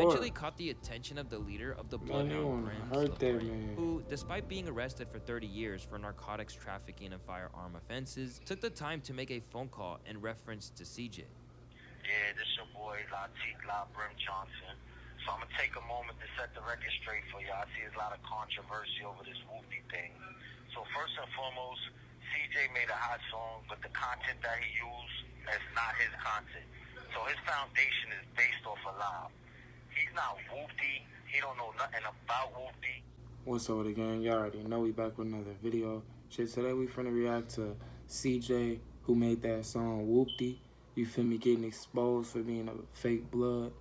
eventually caught the attention of the leader of the BloodHoundBrims, who, despite being arrested for 30 years for narcotics trafficking and firearm offenses, took the time to make a phone call in reference to CJ. Yeah, this your boy, BloodHoundBrim Johnson. So I'm gonna take a moment to set the record straight for you. I see there's a lot of controversy over this Whoopty thing. So first and foremost, CJ made a hot song, but the content that he used is not his content. So his foundation is based off a lie. He's not Whoopty. He don't know nothing about Whoopty. What's up with the gang? Y'all already know we back with another video. Shit, today we finna react to CJ, who made that song Whoopty. You feel me? Getting exposed for being a fake blood.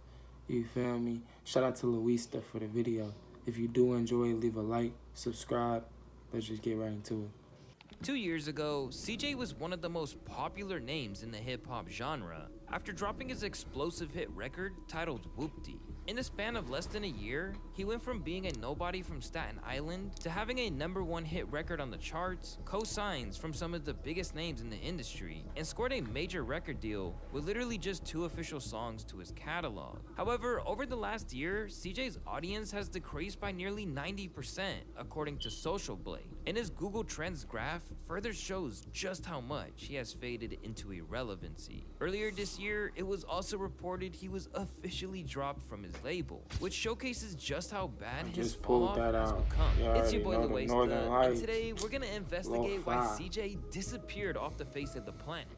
You feel me? Shout out to Luista for the video. If you do enjoy, leave a like, subscribe. Let's just get right into it. 2 years ago, CJ was one of the most popular names in the hip-hop genre after dropping his explosive hit record titled Whoopty. In the span of less than a year, he went from being a nobody from Staten Island to having a #1 hit record on the charts, co-signs from some of the biggest names in the industry, and scored a major record deal with literally just 2 official songs to his catalog. However, over the last year, CJ's audience has decreased by nearly 90%, according to Social Blade, and his Google Trends graph further shows just how much he has faded into irrelevancy. Earlier this year, it was also reported he was officially dropped from his label, which showcases just how bad his fall-off has become. It's your boy Luista, and today we're gonna investigate why CJ disappeared off the face of the planet.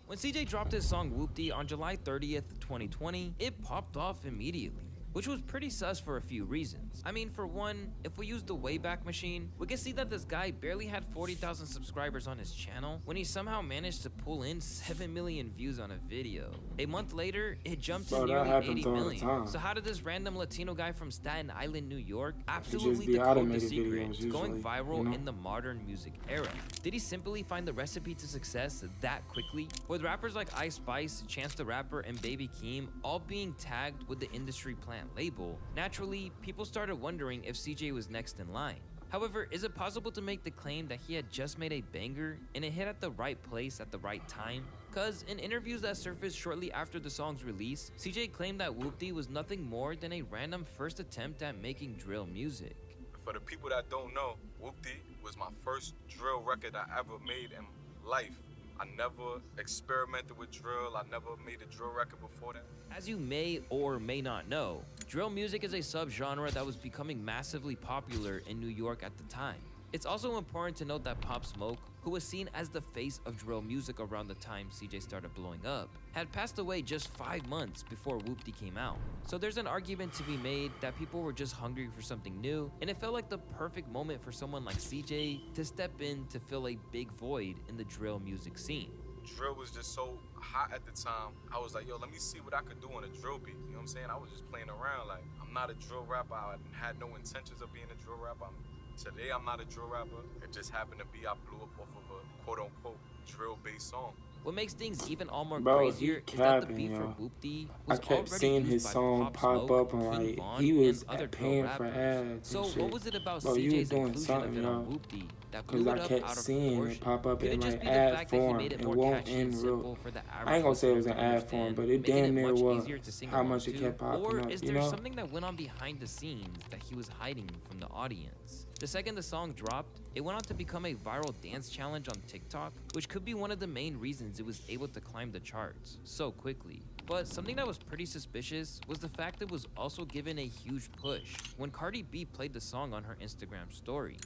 When CJ dropped his song Whoopty on July 30th, 2020, it popped off immediately, which was pretty sus for a few reasons. I mean, for one, if we use the Wayback Machine, we can see that this guy barely had 40,000 subscribers on his channel when he somehow managed to pull in 7 million views on a video. A month later, it jumped to nearly 80 million. So how did this random Latino guy from Staten Island, New York, absolutely decode the secret to going viral in the modern music era? Did he simply find the recipe to success that quickly? With rappers like Ice Spice, Chance the Rapper, and Baby Keem all being tagged with the industry plant label, naturally, people started wondering if CJ was next in line. However, is it possible to make the claim that he had just made a banger and it hit at the right place at the right time? Cause in interviews that surfaced shortly after the song's release, CJ claimed that Whoopty was nothing more than a random first attempt at making drill music. For the people that don't know, Whoopty was my first drill record I ever made in life. I never experimented with drill. I never made a drill record before that. As you may or may not know, drill music is a subgenre that was becoming massively popular in New York at the time. It's also important to note that Pop Smoke, who was seen as the face of drill music around the time CJ started blowing up, had passed away just 5 months before Whoopty came out. So there's an argument to be made that people were just hungry for something new, and it felt like the perfect moment for someone like CJ to step in to fill a big void in the drill music scene. Drill was just so hot at the time. I was like, yo, let me see what I could do on a drill beat. You know what I'm saying? I was just playing around. Like, I'm not a drill rapper. I had no intentions of being a drill rapper. Today, I'm not a drill rapper. It just happened to be I blew up off of a quote-unquote drill-based song. What makes things even all more crazier is that the beat for Whoopty was kept seeing his song pop up and like he was paying for ads. So what was it about CJ's inclusion of it on Whoopty that blew it up out of proportion? Pop up Could in it just like be the ad fact that he form. made it It more won't catchy and end simple real. for the average I ain't gonna say it was an listener to ad form, understand, but it making damn near much was. easier to sing How along much it to? kept popping Or up, is you there know? something that went on behind the scenes that he was hiding from the audience? The second the song dropped, it went on to become a viral dance challenge on TikTok, which could be one of the main reasons it was able to climb the charts so quickly. But something that was pretty suspicious was the fact it was also given a huge push when Cardi B played the song on her Instagram story.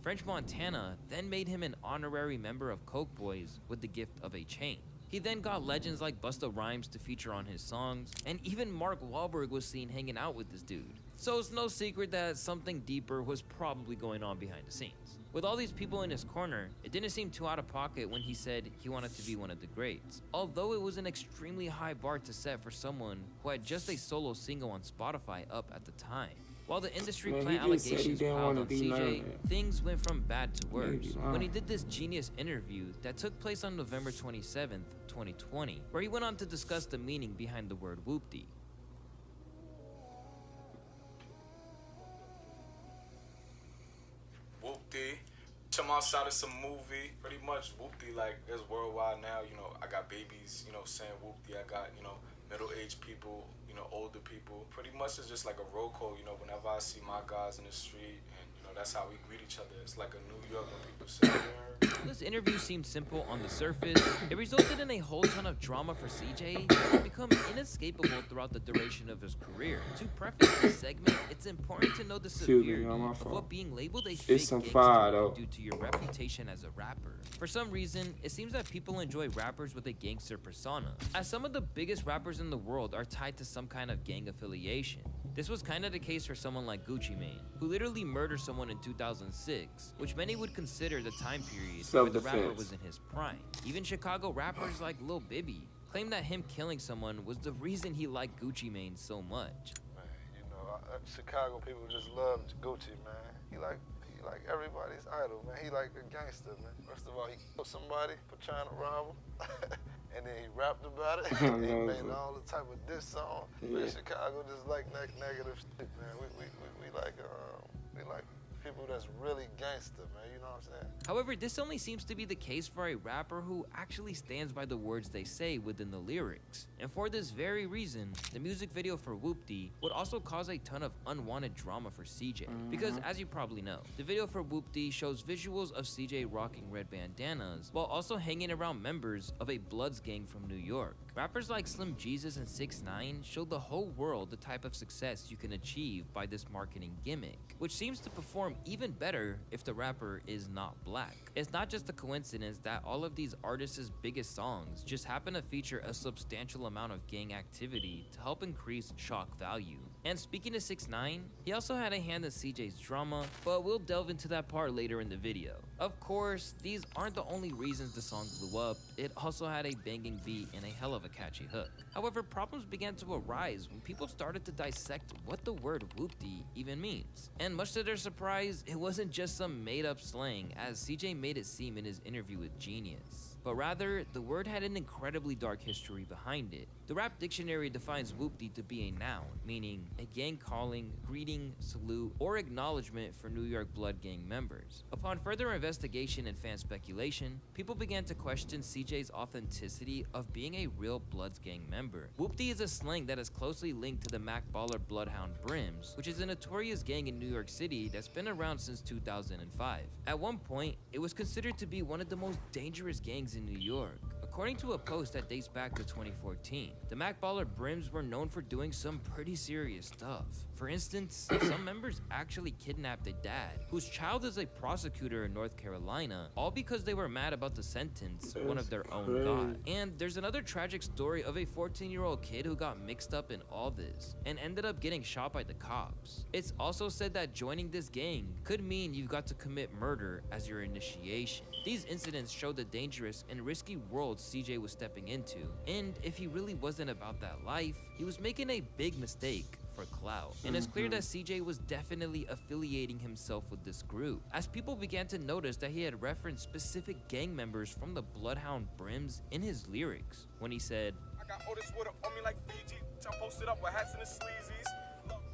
French Montana then made him an honorary member of Coke Boys with the gift of a chain. He then got legends like Busta Rhymes to feature on his songs, and even Mark Wahlberg was seen hanging out with this dude. So it's no secret that something deeper was probably going on behind the scenes. With all these people in his corner, it didn't seem too out of pocket when he said he wanted to be one of the greats, although it was an extremely high bar to set for someone who had just a solo single on Spotify up at the time. While the industry plant allegations piled on CJ, things went from bad to worse when he did this genius interview that took place on November 27th, 2020, where he went on to discuss the meaning behind the word Whoopty. outside of some movie. Pretty much Whoopty like is worldwide now. You know, I got babies, you know, saying Whoopty. I got, you know, middle-aged people, you know, older people. Pretty much it's just like a roll call, you know, whenever I see my guys in the street, and you know, that's how we greet each other. It's like a New York when people say, While this interview seemed simple on the surface, it resulted in a whole ton of drama for CJ that would become inescapable throughout the duration of his career. To preface this segment, it's important to know the severity of what being labeled a fake gangster can do to your reputation as a rapper. For some reason, it seems that people enjoy rappers with a gangster persona, as some of the biggest rappers in the world are tied to some kind of gang affiliation. This was kind of the case for someone like Gucci Mane, who literally murdered someone in 2006, which many would consider the time period where the rapper was in his prime. Even Chicago rappers like Lil Bibby claim that him killing someone was the reason he liked Gucci Mane so much. Man, you know, Chicago people just love Gucci, man. He like everybody's idol, man. He like a gangster, man. First of all, he killed somebody for trying to rob him. And then he rapped about it. He made all the type of diss song. Man, Chicago just like negative shit, man. We like people that's really gangster, man. You know what I'm saying? However, this only seems to be the case for a rapper who actually stands by the words they say within the lyrics. And for this very reason, the music video for Whoopty would also cause a ton of unwanted drama for CJ. Because as you probably know, the video for Whoopty shows visuals of CJ rocking red bandanas while also hanging around members of a Bloods gang from New York. Rappers like Slim Jesus and 6ix9ine showed the whole world the type of success you can achieve by this marketing gimmick, which seems to perform even better if the rapper is not black. It's not just a coincidence that all of these artists' biggest songs just happen to feature a substantial amount of gang activity to help increase shock value. And speaking of 6ix9ine, he also had a hand in CJ's drama, but we'll delve into that part later in the video. Of course, these aren't the only reasons the song blew up. It also had a banging beat and a hell of a catchy hook. However, problems began to arise when people started to dissect what the word whoopty even means. And much to their surprise, it wasn't just some made-up slang, as CJ made it seem in his interview with Genius. But rather, the word had an incredibly dark history behind it. The Rap Dictionary defines whoopty to be a noun, meaning a gang calling, greeting, salute, or acknowledgement for New York Blood gang members. Upon further investigation and fan speculation, people began to question CJ's authenticity of being a real Bloods gang member. Whoopty is a slang that is closely linked to the Mac baller BloodHoundBrims, which is a notorious gang in New York City that's been around since 2005. At one point, it was considered to be one of the most dangerous gangs in New York. According to a post that dates back to 2014, the Mac baller Brims were known for doing some pretty serious stuff. For instance, some members actually kidnapped a dad, whose child is a prosecutor in North Carolina, all because they were mad about the sentence one of their own got. And there's another tragic story of a 14-year-old kid who got mixed up in all this, and ended up getting shot by the cops. It's also said that joining this gang could mean you've got to commit murder as your initiation. These incidents show the dangerous and risky world CJ was stepping into, and if he really wasn't about that life, he was making a big mistake for clout. And it's clear that CJ was definitely affiliating himself with this group, as people began to notice that he had referenced specific gang members from the BloodHoundBrims in his lyrics, when he said, I got all this water on me like Fiji, I'm posted up with hats and the sleazies.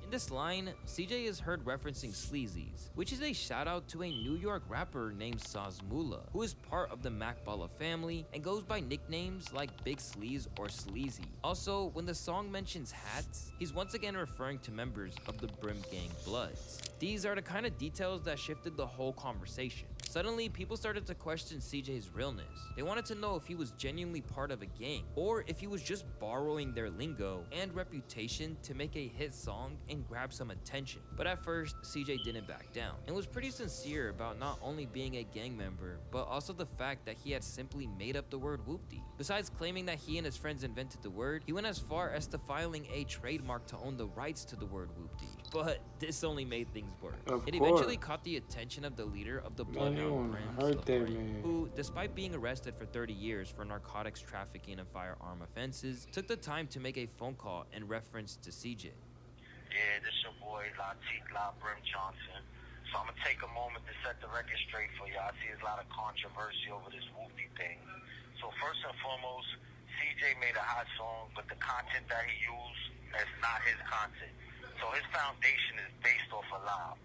In this line, CJ is heard referencing sleazies, which is a shout out to a New York rapper named Sazmula, who is part of the Mac baller family and goes by nicknames like Big Sleaze or Sleazy. Also, when the song mentions hats, he's once again referring to members of the Brim Gang Bloods. These are the kind of details that shifted the whole conversation. Suddenly, people started to question CJ's realness. They wanted to know if he was genuinely part of a gang, or if he was just borrowing their lingo and reputation to make a hit song and grab some attention. But at first, CJ didn't back down, and was pretty sincere about not only being a gang member, but also the fact that he had simply made up the word whoopty. Besides claiming that he and his friends invented the word, he went as far as to filing a trademark to own the rights to the word whoopty. But this only made things worse. It eventually caught the attention of the leader of the BloodHoundBrims, who, despite being arrested for 30 years for narcotics trafficking and firearm offenses, took the time to make a phone call in reference to CJ. Yeah, this your boy Brim Johnson. So I'm gonna take a moment to set the record straight for y'all. I see there's a lot of controversy over this Whoopty thing. So first and foremost, CJ made a hot song, but the content that he used is not his content. So his foundation is based off a lie.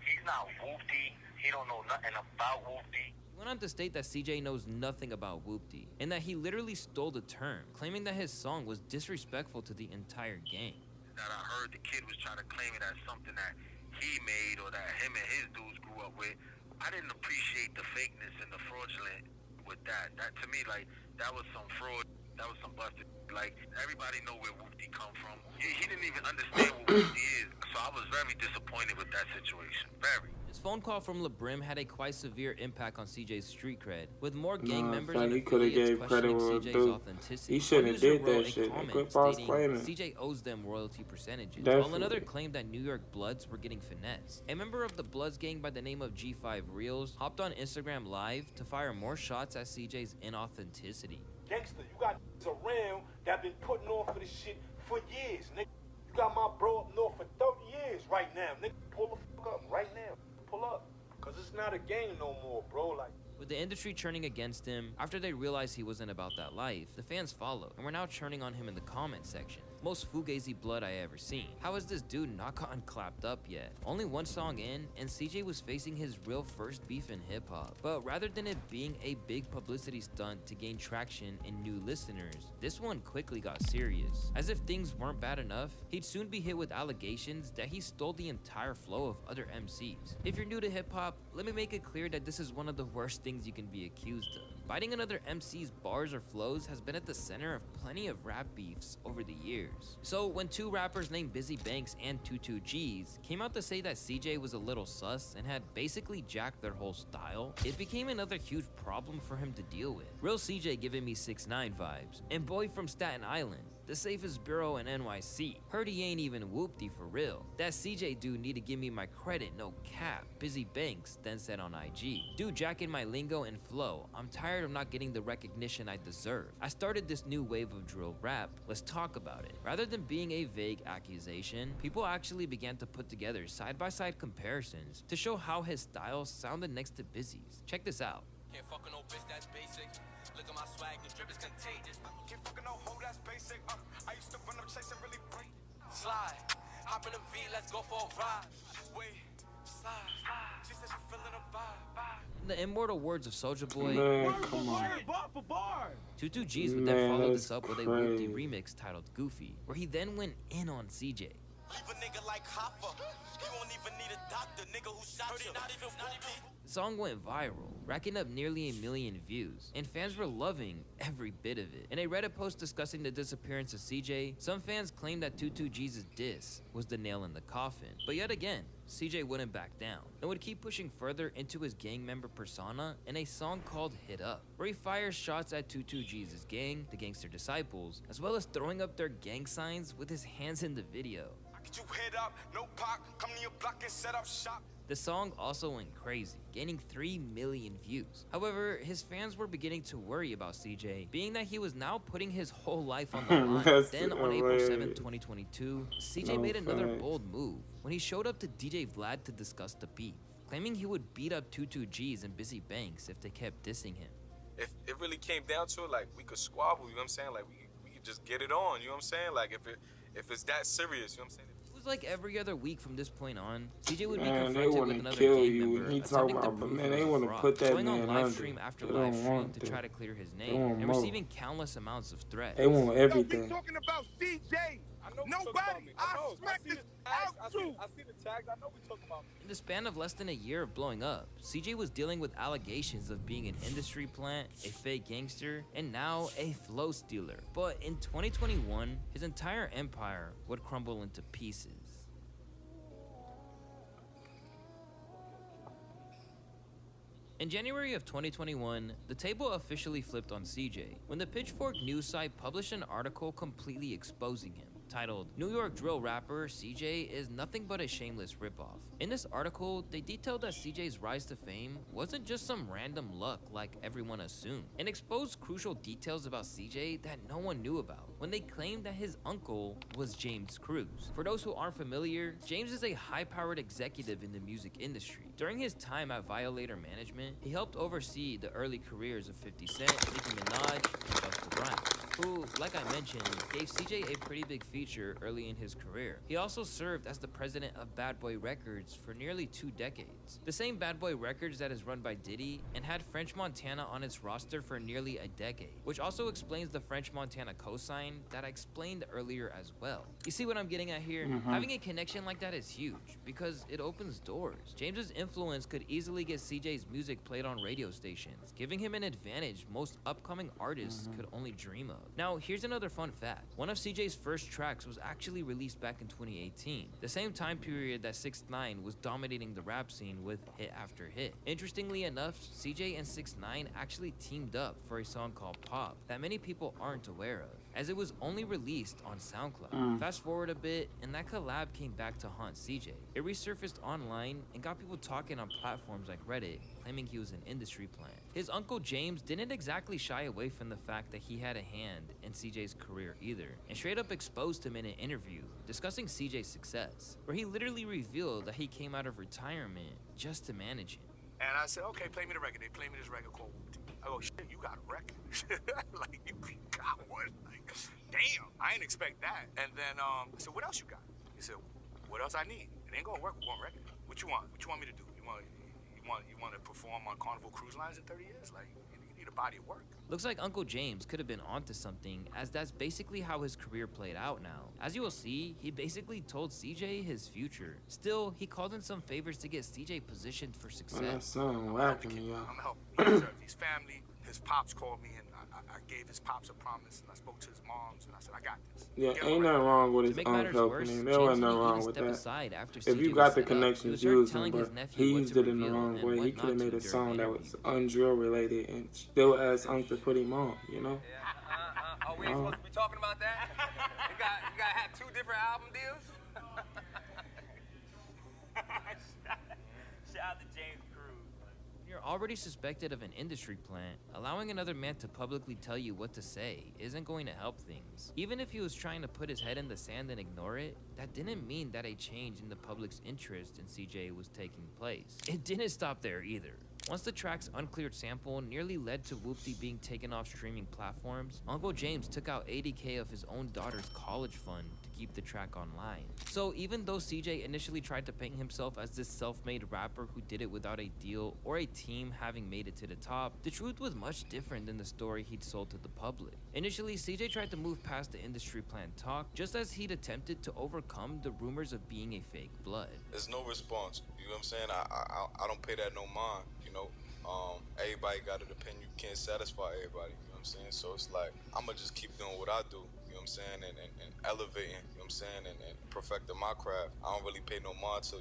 He's not Whoopty. He don't know nothing about Whoopty. He went on to state that CJ knows nothing about Whoopty, and that he literally stole the term, claiming that his song was disrespectful to the entire gang. That I heard the kid was trying to claim it as something that he made or that him and his dudes grew up with. I didn't appreciate the fakeness and the fraudulent with that. That to me, like, that was some fraud. That was some busted. Like, everybody know where Whoopty come from. He didn't even understand what Whoopty is. So I was very disappointed with that situation. Very. His phone call from LeBrim had a quite severe impact on CJ's street cred, with more gang members fam, and he coulda affiliates gave credit questioning where it CJ's due. authenticity. He shouldn't One have user did wrote that a shit. comment Quit false stating claiming. CJ owes them royalty percentages, Definitely. while another claimed that New York Bloods were getting finessed. A member of the Bloods gang by the name of G5 Reels hopped on Instagram Live to fire more shots at CJ's inauthenticity. Gangster, you got around that been putting on for this shit for years, nigga. You got my bro up north for 30 years right now, nigga. Pull the fuck up right now. Pull up. Cause it's not a game no more, bro. Like, With the industry churning against him, after they realized he wasn't about that life, the fans followed, and were now churning on him in the comment section. Most fugazi blood I ever seen. How has this dude not gotten clapped up yet? Only one song in, and CJ was facing his real first beef in hip-hop. But rather than it being a big publicity stunt to gain traction and new listeners, this one quickly got serious. As if things weren't bad enough, he'd soon be hit with allegations that he stole the entire flow of other MCs. If you're new to hip-hop, let me make it clear that this is one of the worst things you can be accused of. Biting another MC's bars or flows has been at the center of plenty of rap beefs over the years. So when two rappers named Busy Banks and 22Gs came out to say that CJ was a little sus and had basically jacked their whole style, it became another huge problem for him to deal with. Real CJ giving me 6ix9ine vibes, and boy from Staten Island, the safest borough in NYC. Heard he ain't even Whoopty for real. That CJ dude need to give me my credit, no cap. Busy Banks then said on IG, dude jacking my lingo and flow. I'm tired of not getting the recognition I deserve. I started this new wave of drill rap. Let's talk about it. Rather than being a vague accusation, people actually began to put together side-by-side comparisons to show how his style sounded next to Busy's. Check this out. Can't fuck with no bitch, that's basic. Look at my swag, the drip is contagious. Can't fuck with no hoe, that's basic. I used to run up chasing really break. Slide, hop in the V, let's go for a ride. Wait, slide. She said she feeling a vibe. In the immortal words of Soulja Boy, Man, come on. bar for bar. 22Gs would then Man, follow that's this up with a crazy. Whoopty remix titled Goofy, where he then went in on CJ. Leave a nigga like Hoffa. He won't even need a doctor, nigga who shot you. Not even The song went viral, racking up nearly 1 million views, and fans were loving every bit of it. In a Reddit post discussing the disappearance of CJ, some fans claimed that 22G's diss was the nail in the coffin. But yet again, CJ wouldn't back down, and would keep pushing further into his gang member persona in a song called Hit Up, where he fires shots at 22G's gang, the Gangster Disciples, as well as throwing up their gang signs with his hands in the video. Get you hit up, no pop, come to your block and set up shop. The song also went crazy, gaining 3 million views. However, his fans were beginning to worry about CJ, being that he was now putting his whole life on the line. That's Then on April hilarious. 7, 2022, CJ No made another facts. bold move when he showed up to DJ Vlad to discuss the beef, claiming he would beat up 22Gs and Busy Banks if they kept dissing him. If it really came down to it, like, we could squabble, you know what I'm saying? Like, we could just get it on, you know what I'm saying? Like, if it's that serious, you know what I'm saying? It was like every other week from this point on, CJ would be Man, they confronted with wanna another kill gang you. member He attempting talking to about, but prove man, he they was wanna fraud, put that going on man live under. stream after They live don't stream want to that. try to clear his They name, want and more. receiving countless amounts of threats. They want everything. talking about CJ. I know Nobody, I smack this out too. I see the tags, I know we talking about. In the span of less than a year of blowing up, CJ was dealing with allegations of being an industry plant, a fake gangster, and now a flow stealer. But in 2021, his entire empire would crumble into pieces. In January of 2021, the table officially flipped on CJ when the Pitchfork news site published an article completely exposing him, titled, "New York drill rapper CJ is nothing but a shameless ripoff." In this article, they detailed that CJ's rise to fame wasn't just some random luck like everyone assumed, and exposed crucial details about CJ that no one knew about. when they claimed that his uncle was James Cruz. For those who aren't familiar, James is a high-powered executive in the music industry. During his time at Violator Management, he helped oversee the early careers of 50 Cent, Nicki Minaj, and Busta Rhymes, who, like I mentioned, gave CJ a pretty big feature early in his career. He also served as the president of Bad Boy Records for nearly 2 decades. The same Bad Boy Records that is run by Diddy and had French Montana on its roster for nearly a decade, which also explains the French Montana cosign that I explained earlier as well. You see what I'm getting at here? Having a connection like that is huge because it opens doors. James's influence could easily get CJ's music played on radio stations, giving him an advantage most upcoming artists could only dream of. Now, here's another fun fact. One of CJ's first tracks was actually released back in 2018, the same time period that 6ix9ine was dominating the rap scene with hit after hit. Interestingly enough, CJ and 6ix9ine actually teamed up for a song called Pop that many people aren't aware of, as it was only released on SoundCloud. Fast forward a bit, and that collab came back to haunt CJ. It resurfaced online and got people talking on platforms like Reddit, claiming he was an industry plant. His uncle James didn't exactly shy away from the fact that he had a hand in CJ's career either, and straight up exposed him in an interview discussing CJ's success, where he literally revealed that he came out of retirement just to manage him. And I said, okay, play me the record. They play me this record called Whoopty. I go, shit, you got a record? Like, you got one? Like, damn, I didn't expect that. And then I said, what else you got? He said, what else I need? It ain't gonna work with one record. What you want? What you want me to do? You want to perform on Carnival Cruise Lines in 30 years? Like, you need a body of work. Looks like Uncle James could have been onto something, as that's basically how his career played out now. As you will see, he basically told CJ his future. Still, he called in some favors to get CJ positioned for success. That song whacking me, y'all. I'm helping him. His family, his pops called me, and I gave his pops a promise, and I spoke to his moms, and I said, I got this. Yeah, ain't nothing wrong with his uncle helping him. There wasn't nothing wrong with that. If you got the connections, use them, but he used it in the wrong way. He could have made a song that was undrill related and still asked Unc to put him on, you know? Oh, we ain't supposed to be talking about that? You got to have 2 different album deals? Shout out to James Cruz. You're already suspected of an industry plant. Allowing another man to publicly tell you what to say isn't going to help things. Even if he was trying to put his head in the sand and ignore it, that didn't mean that a change in the public's interest in CJ was taking place. It didn't stop there either. Once the track's uncleared sample nearly led to Whoopty being taken off streaming platforms, Uncle James took out $80K of his own daughter's college fund to keep the track online. So even though CJ initially tried to paint himself as this self-made rapper who did it without a deal or a team having made it to the top, the truth was much different than the story he'd sold to the public. Initially, CJ tried to move past the industry plan talk, just as he'd attempted to overcome the rumors of being a fake blood. There's no response. You know what I'm saying? I don't pay that no mind. You know, everybody got an opinion. You can't satisfy everybody. You know what I'm saying? So it's like I'ma just keep doing what I do. You know what I'm saying? And elevating. You know what I'm saying? And perfecting my craft. I don't really pay no mind to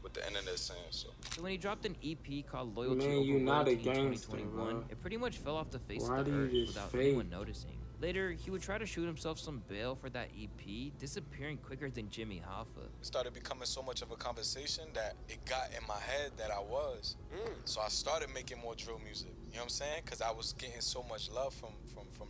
what the internet's saying. So when he dropped an EP called Loyalty Man, Over you not a Loyalty in gangster, 2021, bro. it pretty much fell off the face Why of the do you earth just without fake? anyone noticing. Later, he would try to shoot himself some bail for that EP, disappearing quicker than Jimmy Hoffa. it started becoming so much of a conversation that it got in my head that I was. So I started making more drill music. You know what I'm saying? Because I was getting so much love from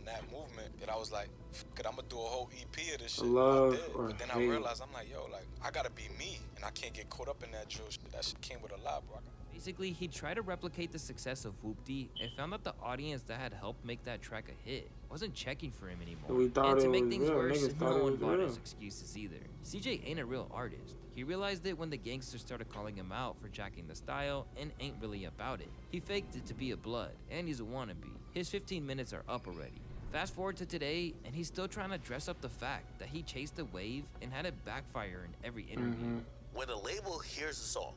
that movement that I was like, fuck it, I'm gonna do a whole EP of this shit. Love I did. or But then hate? I realized, I'm like, yo, like, I gotta be me. And I can't get caught up in that drill shit. That shit came with a lot, bro. Basically, he tried to replicate the success of Whoopty and found that the audience that had helped make that track a hit wasn't checking for him anymore. We thought And to it make was things real. worse, Niggas thought no it one was bought real. his excuses either. CJ ain't a real artist. He realized it when the gangsters started calling him out for jacking the style and ain't really about it. He faked it to be a blood, and he's a wannabe. His 15 minutes are up already. Fast forward to today, and he's still trying to dress up the fact that he chased a wave and had it backfire in every interview. When a label hears a song,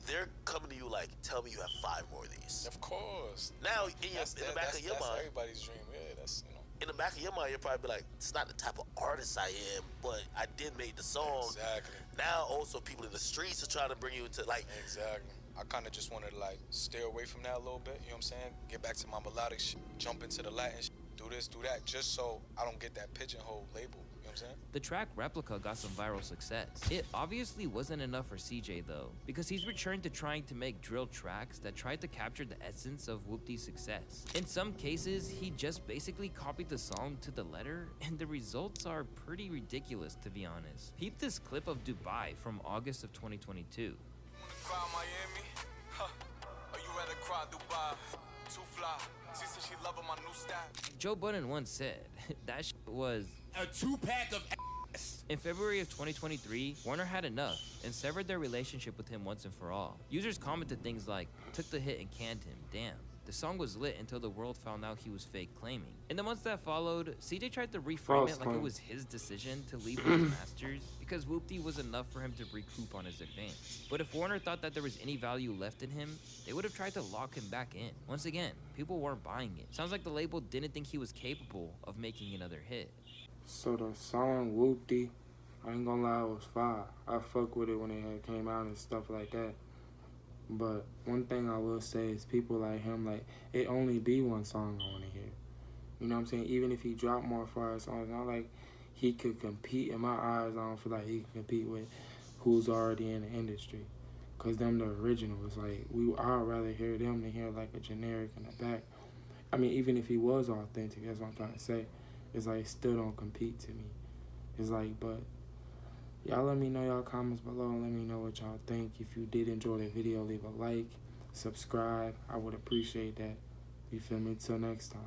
they're coming to you like, tell me you have 5 more of these. Of course. Now, in the back of your that's mind, everybody's dream. Yeah, that's, in the back of your mind, you'll probably be like, it's not the type of artist I am, but I did make the song. Exactly. Now, also, people in the streets are trying to bring you into, like... Exactly. I kind of just wanted to, like, stay away from that a little bit, you know what I'm saying? Get back to my melodic shit, jump into the Latin shit, do this, do that, just so I don't get that pigeonhole label, you know what what I'm saying? The track Replica got some viral success. It obviously wasn't enough for CJ though, because he's returned to trying to make drill tracks that tried to capture the essence of Whoopty's success. In some cases, he just basically copied the song to the letter, and the results are pretty ridiculous to be honest. Peep this clip of Dubai from August of 2022. Cry Miami, huh? Or you rather cry Dubai? Too fly. She said she loving my new style. Joe Budden once said, that shit was a 2-pack of ass. In February of 2023, Warner had enough and severed their relationship with him once and for all. Users commented things like, took the hit and canned him, damn. The song was lit until the world found out he was fake claiming. In the months that followed, CJ tried to reframe it like it was his decision to leave with his masters because Whoopty was enough for him to recoup on his advance. But if Warner thought that there was any value left in him, they would have tried to lock him back in. Once again, people weren't buying it. Sounds like the label didn't think he was capable of making another hit. So the song Whoopty, I ain't gonna lie, it was fire. I fuck with it when it had came out and stuff like that. But one thing I will say is people like him, like, it only be one song I want to hear. You know what I'm saying? Even if he dropped more fire songs, not like he could compete. In my eyes, I don't feel like he can compete with who's already in the industry. Because them the originals. Like, I'd rather hear them than hear like a generic in the back. I mean, even if he was authentic, that's what I'm trying to say. It's like, still don't compete to me. It's like, but y'all let me know y'all comments below and let me know what y'all think. If you did enjoy the video, leave a like, subscribe. I would appreciate that. You feel me? Till next time.